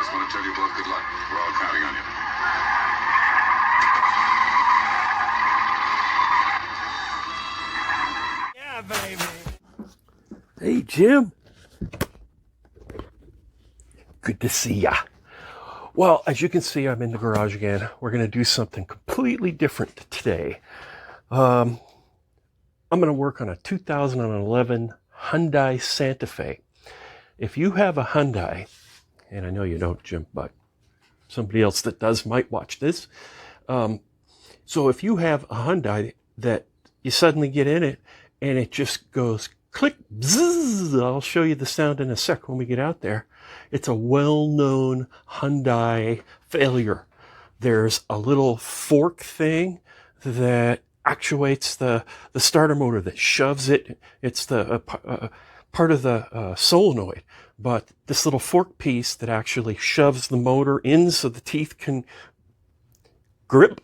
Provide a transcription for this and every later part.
Just want to tell you both good luck. We're all counting on you. Yeah, baby. Hey, Jim. Good to see ya. Well, as you can see, I'm in the garage again. We're going to do something completely different today. I'm going to work on a 2011 Hyundai Santa Fe. If you have a Hyundai, and I know you don't, Jim, but somebody else that does might watch this. So if you have a Hyundai that you suddenly get in it and it just goes click, bzzz, I'll show you the sound in a sec when we get out there. It's a well-known Hyundai failure. There's a little fork thing that actuates the starter motor that shoves it. It's the part of the solenoid. But this little fork piece that actually shoves the motor in so the teeth can grip,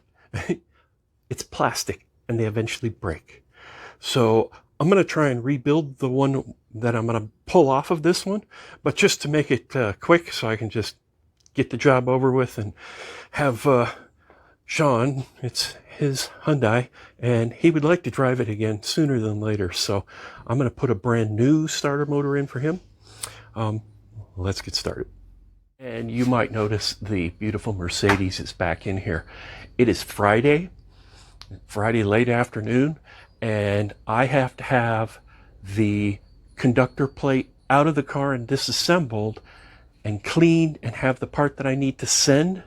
it's plastic and they eventually break. So I'm going to try and rebuild the one that I'm going to pull off of this one, but just to make it quick so I can just get the job over with and have Sean, it's his Hyundai, and he would like to drive it again sooner than later. So I'm going to put a brand new starter motor in for him. Let's get started. And you might notice the beautiful Mercedes is back in here. It is Friday late afternoon, and I have to have the conductor plate out of the car and disassembled and cleaned and have the part that I need to send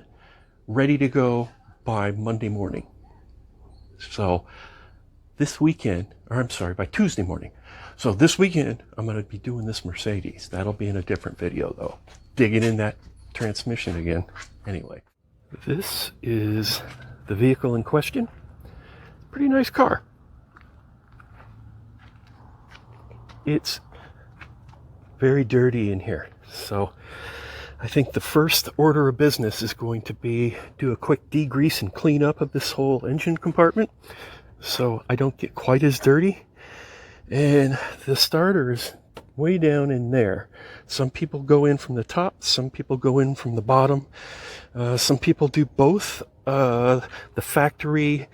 ready to go by Monday morning. So this weekend, or I'm sorry, by Tuesday morning. So this weekend, I'm going to be doing this Mercedes. That'll be in a different video though. Digging in that transmission again. Anyway, this is the vehicle in question. Pretty nice car. It's very dirty in here. So I think the first order of business is going to be do a quick degrease and clean up of this whole engine compartment so I don't get quite as dirty. And the starter is way down in there. Some people go in from the top, some people go in from the bottom. Some people do both. The factory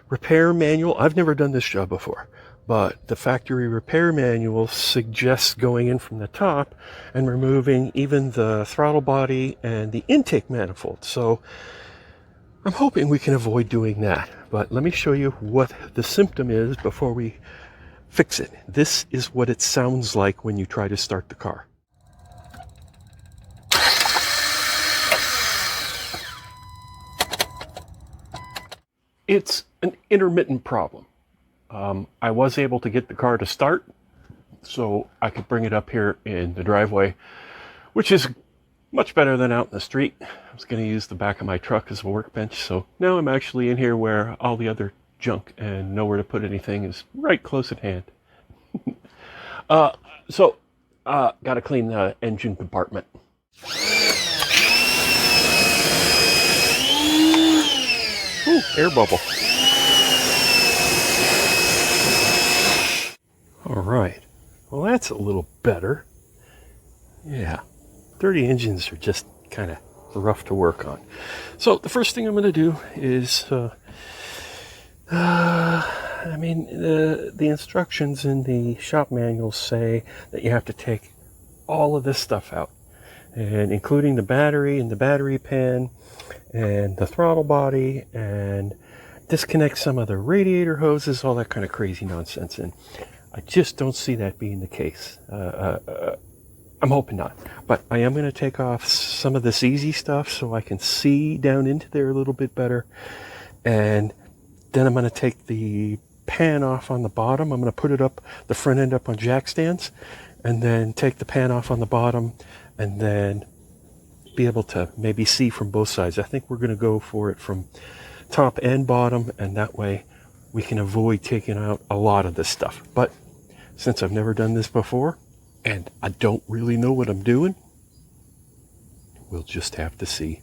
repair manual, I've never done this job before, but the factory repair manual suggests going in from the top and removing even the throttle body and the intake manifold. So I'm hoping we can avoid doing that. But let me show you what the symptom is before we fix it. This is what it sounds like when you try to start the car. It's an intermittent problem. I was able to get the car to start, so I could bring it up here in the driveway, which is much better than out in the street. I was going to use the back of my truck as a workbench, so now I'm actually in here where all the other junk and nowhere to put anything is right close at hand. Got to clean the engine compartment. Ooh, air bubble. All right. Well, that's a little better. Yeah. Dirty engines are just kind of rough to work on. So the first thing I'm going to do is, the instructions in the shop manuals say that you have to take all of this stuff out, and including the battery and the battery pan and the throttle body, and disconnect some of the radiator hoses, all that kind of crazy nonsense. And I just don't see that being the case. I'm hoping not. But I am going to take off some of this easy stuff so I can see down into there a little bit better. And then I'm going to take the pan off on the bottom. I'm going to put it up, the front end up on jack stands, and then take the pan off on the bottom, and then be able to maybe see from both sides. I think we're going to go for it from top and bottom, and that way we can avoid taking out a lot of this stuff. But since I've never done this before and I don't really know what I'm doing, we'll just have to see.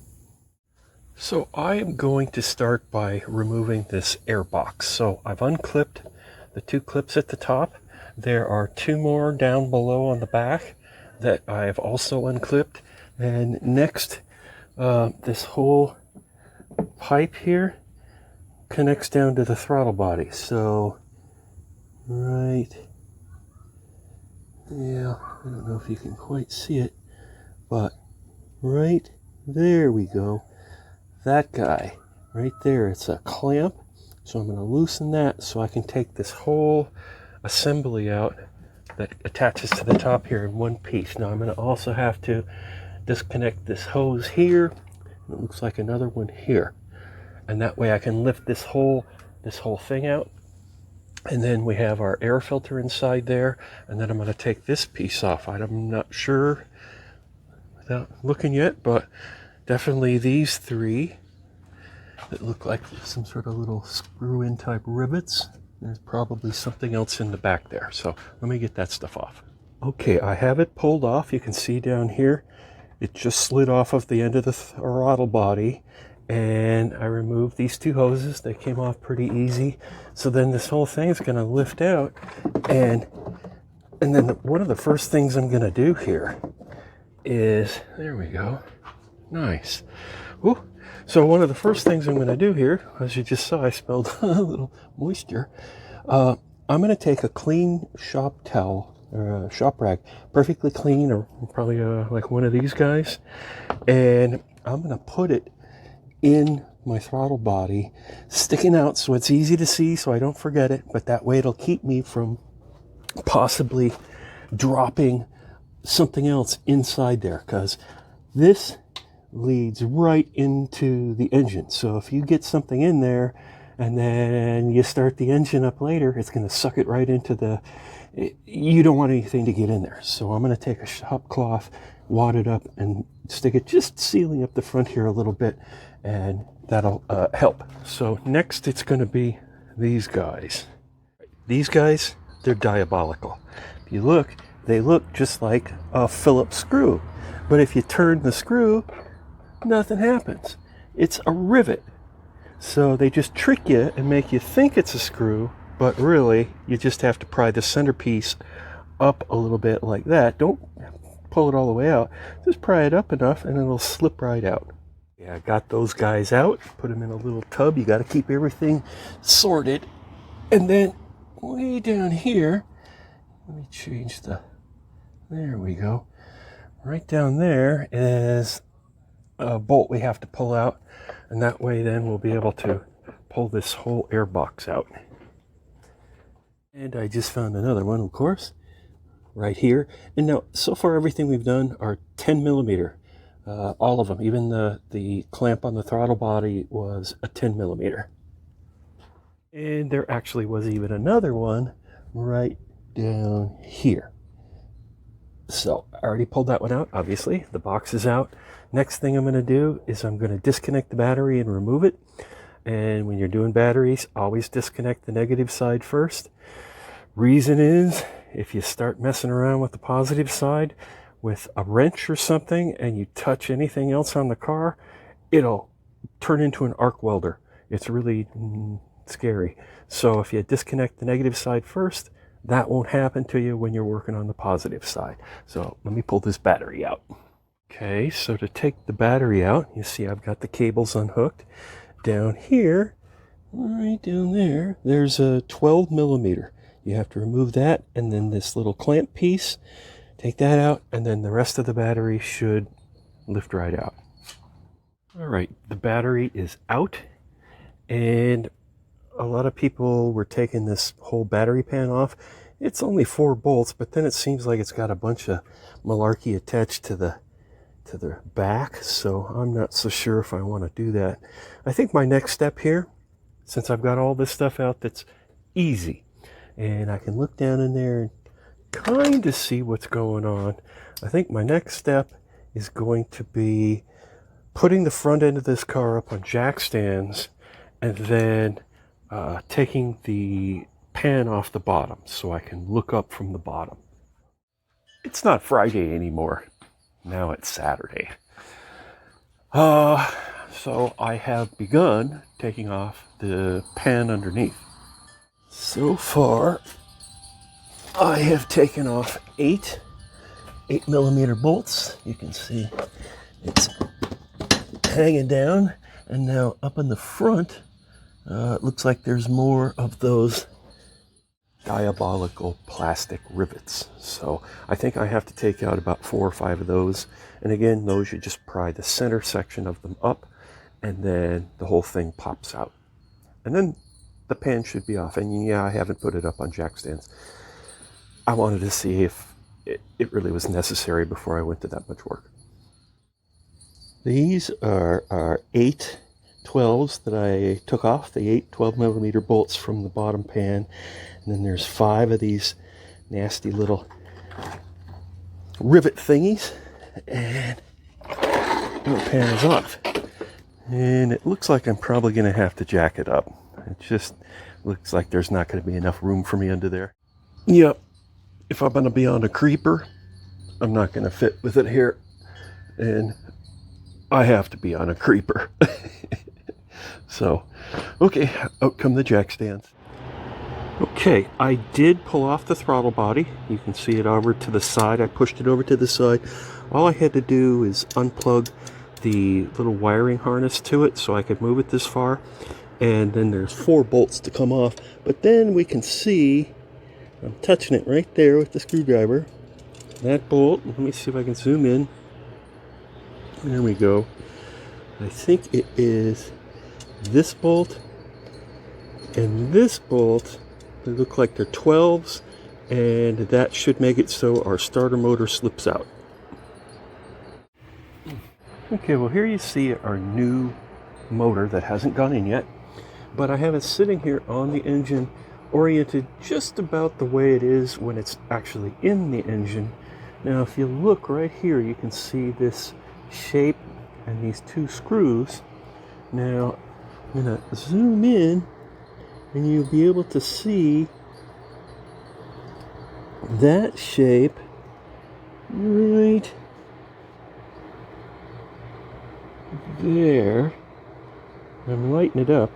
So I am going to start by removing this air box. So I've unclipped the two clips at the top. There are two more down below on the back that I've also unclipped. And next this whole pipe here connects down to the throttle body. So, right, yeah, I don't know if you can quite see it, but right there we go. That guy right there, it's a clamp. So I'm going to loosen that so I can take this whole assembly out that attaches to the top here in one piece. Now I'm going to also have to disconnect this hose here. It looks like another one here. And that way I can lift this whole thing out. And then we have our air filter inside there. And then I'm going to take this piece off. I'm not sure without looking yet, but definitely these three that look like some sort of little screw-in type rivets. There's probably something else in the back there. So let me get that stuff off. Okay, I have it pulled off. You can see down here, it just slid off of the end of the throttle body. And I removed these two hoses. They came off pretty easy. So then this whole thing is going to lift out. And then one of the first things I'm going to do here is, there we go. Nice. Ooh. So one of the first things I'm going to do here, as you just saw, I spilled a little moisture. I'm going to take a clean shop towel, or a shop rag, perfectly clean, or probably like one of these guys, and I'm going to put it in my throttle body, sticking out so it's easy to see so I don't forget it, but that way it'll keep me from possibly dropping something else inside there, because this leads right into the engine. So if you get something in there and then you start the engine up later, it's going to suck it right into you don't want anything to get in there. So I'm going to take a shop cloth, wad it up, and stick it, just sealing up the front here a little bit, and that'll help. So next it's going to be these guys. These guys, they're diabolical. If you look, they look just like a Phillips screw. But if you turn the screw, nothing happens. It's a rivet. So they just trick you and make you think it's a screw, but really you just have to pry the centerpiece up a little bit like that. Don't pull it all the way out. Just pry it up enough and it'll slip right out. Yeah, I got those guys out. Put them in a little tub. You got to keep everything sorted. And then way down here, let me change there we go. Right down there is a bolt we have to pull out, and that way then we'll be able to pull this whole air box out. And I just found another one, of course, right here. And now, so far everything we've done are 10 millimeter. All of them, even the clamp on the throttle body was a 10 millimeter. And there actually was even another one right down here. So I already pulled that one out, obviously. The box is out. Next thing I'm going to do is I'm going to disconnect the battery and remove it. And when you're doing batteries, always disconnect the negative side first. Reason is, if you start messing around with the positive side with a wrench or something and you touch anything else on the car, it'll turn into an arc welder. It's really scary. So if you disconnect the negative side first, that won't happen to you when you're working on the positive side. So let me pull this battery out. Okay, so to take the battery out, you see I've got the cables unhooked. Down here, right down there, there's a 12 millimeter. You have to remove that, and then this little clamp piece, take that out, and then the rest of the battery should lift right out. All right, the battery is out, and a lot of people were taking this whole battery pan off. It's only 4 bolts, but then it seems like it's got a bunch of malarkey attached to the back, so I'm not so sure if I want to do that. I think my next step here, since I've got all this stuff out that's easy, and I can look down in there and kind of see what's going on, I think my next step is going to be putting the front end of this car up on jack stands, and then taking the pan off the bottom so I can look up from the bottom. It's not Friday anymore. Now it's Saturday. So I have begun taking off the pan underneath. So far, I have taken off 8 millimeter bolts. You can see it's hanging down, and now up in the front, it looks like there's more of those diabolical plastic rivets. So I think I have to take out about 4 or 5 of those. And again, those you just pry the center section of them up, and then the whole thing pops out. And then the pan should be off. And yeah, I haven't put it up on jack stands. I wanted to see if it really was necessary before I went to that much work. These are 8 12s that I took off, the 8 12mm bolts from the bottom pan. And then there's 5 of these nasty little rivet thingies. And the pan is off. And it looks like I'm probably going to have to jack it up. It just looks like there's not going to be enough room for me under there. Yep. If I'm going to be on a creeper, I'm not going to fit with it here. And I have to be on a creeper. So, okay, out come the jack stands. Okay, I did pull off the throttle body. You can see it over to the side. I pushed it over to the side. All I had to do is unplug the little wiring harness to it so I could move it this far. And then there's 4 bolts to come off. But then we can see, I'm touching it right there with the screwdriver. That bolt, let me see if I can zoom in. There we go. I think it is this bolt and this bolt. They look like they're 12s, and that should make it so our starter motor slips out. Okay, well here you see our new motor that hasn't gone in yet, but I have it sitting here on the engine, oriented just about the way it is when it's actually in the engine. Now if you look right here, you can see this shape and these 2 screws. Now I'm going to zoom in and you'll be able to see that shape right there. I'm lighting it up.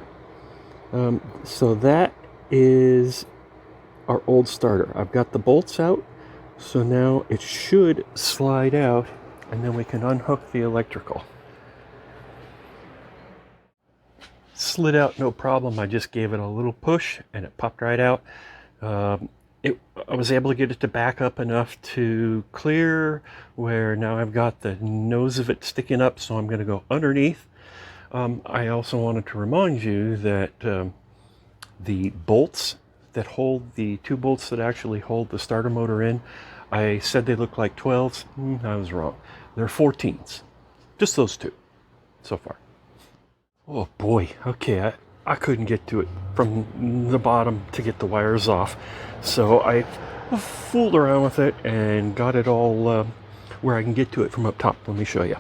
So that is our old starter. I've got the bolts out, so now it should slide out, and then we can unhook the electrical. Slid out no problem. I just gave it a little push and it popped right out. I was able to get it to back up enough to clear, where now I've got the nose of it sticking up, so I'm going to go underneath. I also wanted to remind you that the bolts that hold, the 2 bolts that actually hold the starter motor in, I said they look like 12s. I was wrong. They're 14s. Just those 2 so far. Oh boy, okay, I couldn't get to it from the bottom to get the wires off. So I fooled around with it and got it all where I can get to it from up top. Let me show you.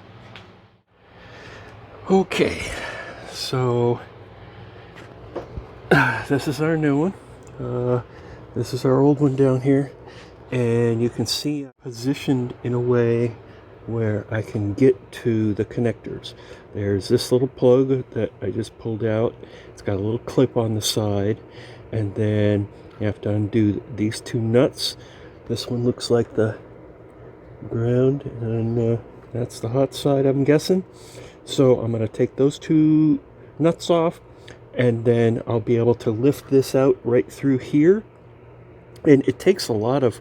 Okay, so this is our new one. This is our old one down here. And you can see positioned in a way where I can get to the connectors. There's this little plug that I just pulled out. It's got a little clip on the side, and then you have to undo these 2 nuts. This one looks like the ground, and that's the hot side, I'm guessing. So I'm going to take those 2 nuts off, and then I'll be able to lift this out right through here. And it takes a lot of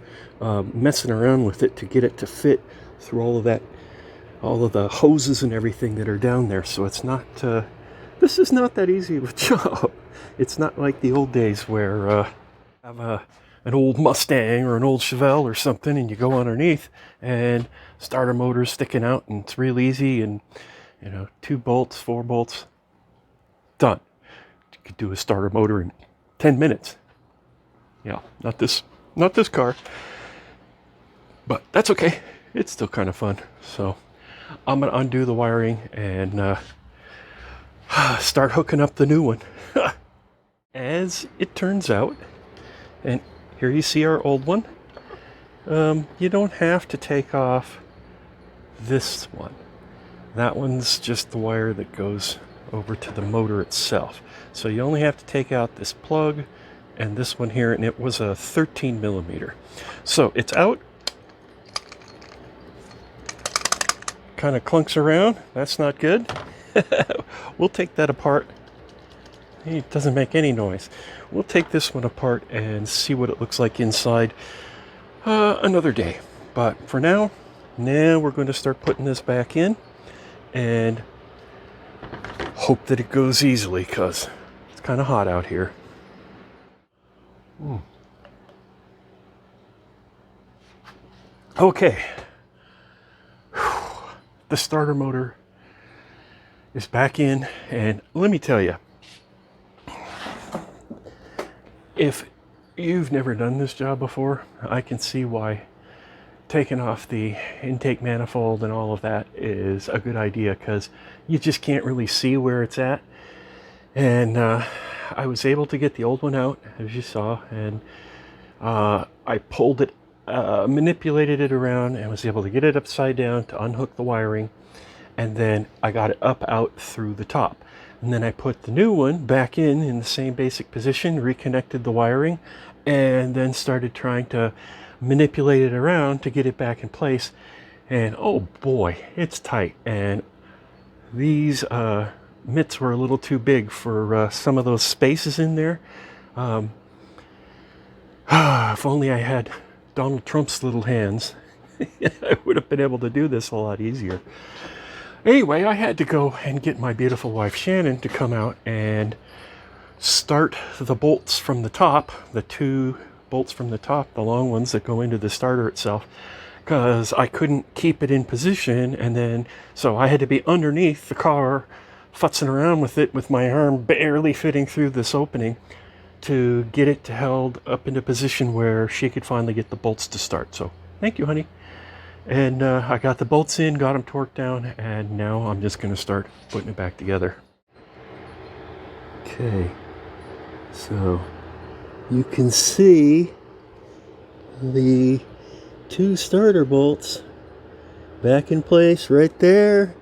messing around with it to get it to fit through all of the hoses and everything that are down there. So it's not, this is not that easy of a job. It's not like the old days where have an old Mustang or an old Chevelle or something, and you go underneath and starter motor's sticking out, and it's real easy, and 2 bolts, 4 bolts, done. You could do a starter motor in 10 minutes. Yeah, not this car, but that's okay. It's still kind of fun. So I'm going to undo the wiring and start hooking up the new one. As it turns out, and here you see our old one, you don't have to take off this one. That one's just the wire that goes over to the motor itself. So you only have to take out this plug and this one here, and it was a 13mm. So it's out. Kind of clunks around. That's not good. We'll take that apart. It doesn't make any noise. We'll take this one apart and see what it looks like inside another day. But for now we're going to start putting this back in and hope that it goes easily, because it's kind of hot out here. Okay. The starter motor is back in, and let me tell you, if you've never done this job before, I can see why taking off the intake manifold and all of that is a good idea, because you just can't really see where it's at. And I was able to get the old one out, as you saw, and I pulled it, manipulated it around, and was able to get it upside down to unhook the wiring, and then I got it up out through the top. And then I put the new one back in the same basic position, reconnected the wiring, and then started trying to manipulate it around to get it back in place. And oh boy, it's tight. And these mitts were a little too big for some of those spaces in there. If only I had Donald Trump's little hands, I would have been able to do this a lot easier. Anyway, I had to go and get my beautiful wife Shannon to come out and start the bolts from the top, the 2 bolts from the top, the long ones that go into the starter itself, because I couldn't keep it in position. And then so I had to be underneath the car futzing around with it, with my arm barely fitting through this opening, to get it held up into position where she could finally get the bolts to start. So thank you, honey. And I got the bolts in, got them torqued down, and now I'm just going to start putting it back together. Okay, so you can see the 2 starter bolts back in place right there,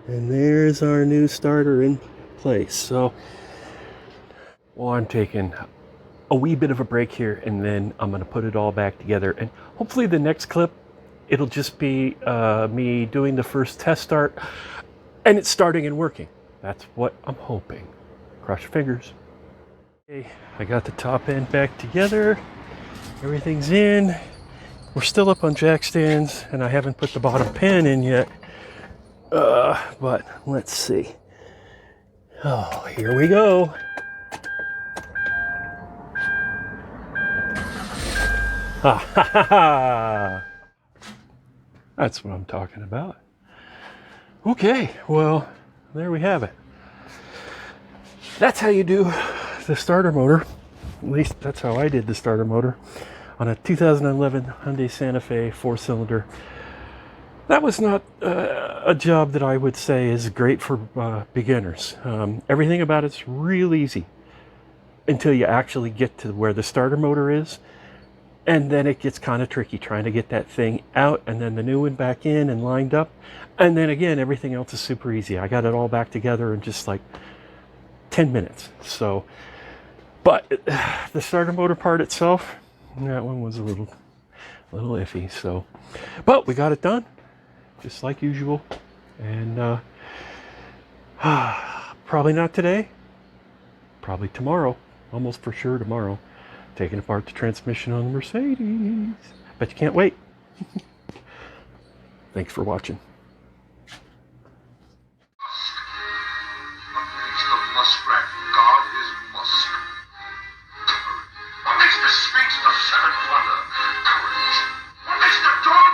and there's our new starter in place. So, well, I'm taking a wee bit of a break here, and then I'm going to put it all back together, and hopefully the next clip, it'll just be me doing the first test start, and it's starting and working. That's what I'm hoping. Cross your fingers. Okay, I got the top end back together. Everything's in. We're still up on jack stands, and I haven't put the bottom pan in yet. But let's see. Oh, here we go. Ha ha ha ha! That's what I'm talking about. Okay, well, there we have it. That's how you do the starter motor. At least that's how I did the starter motor on a 2011 Hyundai Santa Fe 4-cylinder. That was not a job that I would say is great for beginners. Everything about it's real easy until you actually get to where the starter motor is. And then it gets kind of tricky trying to get that thing out, and then the new one back in and lined up. And then again, everything else is super easy. I got it all back together in just like 10 minutes. So, but the starter motor part itself, that one was a little iffy. So, but we got it done, just like usual. And probably not today, probably tomorrow, almost for sure tomorrow. Taking apart the transmission on the Mercedes. Bet you can't wait. Thanks for watching. What makes the muskrat god his musk? What makes the Sphinx the seventh wonder? Courage. What makes the dawn